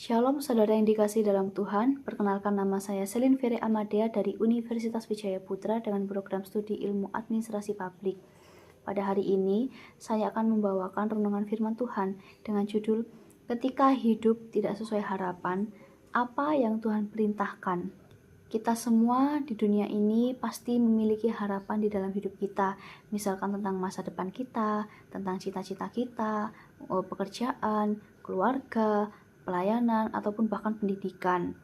Shalom saudara yang dikasihi dalam Tuhan, perkenalkan nama saya Selin Fere Amadea dari Universitas Wijaya Putra dengan program studi ilmu administrasi publik. Pada hari ini, saya akan membawakan renungan firman Tuhan dengan judul Ketika Hidup Tidak Sesuai Harapan, Apa yang Tuhan Perintahkan. Kita semua di dunia ini pasti memiliki harapan di dalam hidup kita, misalkan tentang masa depan kita, tentang cita-cita kita, pekerjaan, keluarga, pelayanan, ataupun bahkan pendidikan.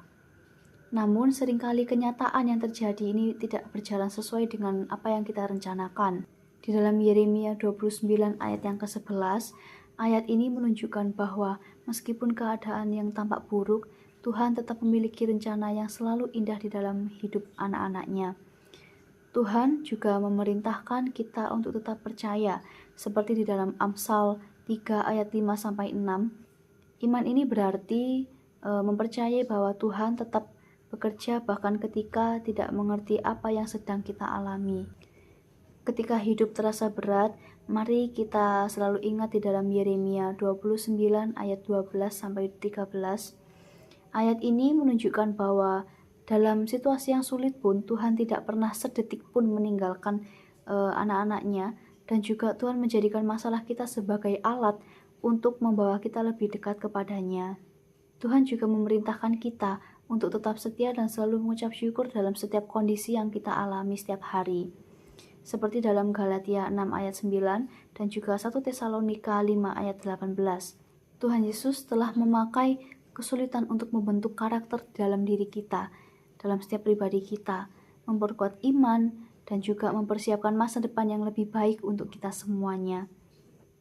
Namun seringkali kenyataan yang terjadi ini tidak berjalan sesuai dengan apa yang kita rencanakan. Di dalam Yeremia 29 ayat yang ke-11, ayat ini menunjukkan bahwa meskipun keadaan yang tampak buruk, Tuhan tetap memiliki rencana yang selalu indah di dalam hidup anak-anaknya. Tuhan juga memerintahkan kita untuk tetap percaya, seperti di dalam Amsal 3 ayat 5-6. Iman ini berarti mempercayai bahwa Tuhan tetap bekerja bahkan ketika tidak mengerti apa yang sedang kita alami. Ketika hidup terasa berat, mari kita selalu ingat di dalam Yeremia 29 ayat 12-13. Ayat ini menunjukkan bahwa dalam situasi yang sulit pun Tuhan tidak pernah sedetik pun meninggalkan anak-anaknya, dan juga Tuhan menjadikan masalah kita sebagai alat untuk membawa kita lebih dekat kepadanya. Tuhan juga memerintahkan kita untuk tetap setia dan selalu mengucap syukur dalam setiap kondisi yang kita alami setiap hari. Seperti dalam Galatia 6 ayat 9 dan juga 1 Tesalonika 5 ayat 18. Tuhan Yesus telah memakai kesulitan untuk membentuk karakter dalam diri kita, dalam setiap pribadi kita, memperkuat iman, dan juga mempersiapkan masa depan yang lebih baik untuk kita semuanya.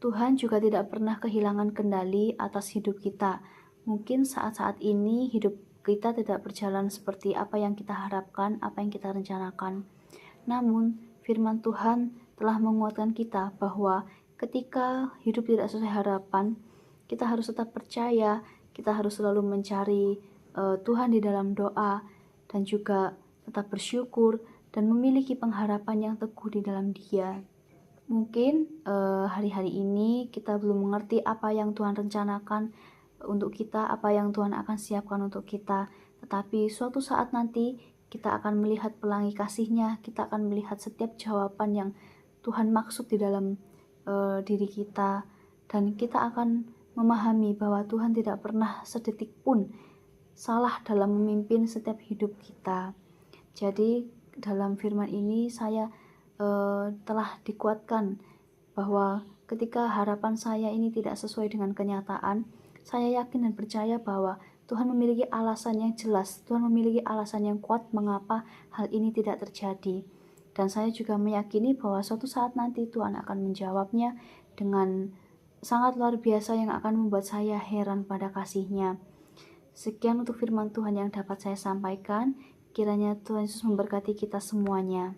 Tuhan juga tidak pernah kehilangan kendali atas hidup kita. Mungkin saat-saat ini hidup kita tidak berjalan seperti apa yang kita harapkan, apa yang kita rencanakan. Namun, firman Tuhan telah menguatkan kita bahwa ketika hidup tidak sesuai harapan, kita harus tetap percaya, kita harus selalu mencari Tuhan di dalam doa, dan juga tetap bersyukur dan memiliki pengharapan yang teguh di dalam Dia. Mungkin hari-hari ini kita belum mengerti apa yang Tuhan rencanakan untuk kita, apa yang Tuhan akan siapkan untuk kita. Tetapi suatu saat nanti kita akan melihat pelangi kasih-Nya, kita akan melihat setiap jawaban yang Tuhan maksud di dalam diri kita. Dan kita akan memahami bahwa Tuhan tidak pernah sedetik pun salah dalam memimpin setiap hidup kita. Jadi dalam firman ini saya telah dikuatkan bahwa ketika harapan saya ini tidak sesuai dengan kenyataan, saya yakin dan percaya bahwa Tuhan memiliki alasan yang jelas, Tuhan memiliki alasan yang kuat mengapa hal ini tidak terjadi. Dan saya juga meyakini bahwa suatu saat nanti Tuhan akan menjawabnya dengan sangat luar biasa yang akan membuat saya heran pada kasih-Nya. Sekian untuk firman Tuhan yang dapat saya sampaikan. Kiranya Tuhan Yesus memberkati kita semuanya.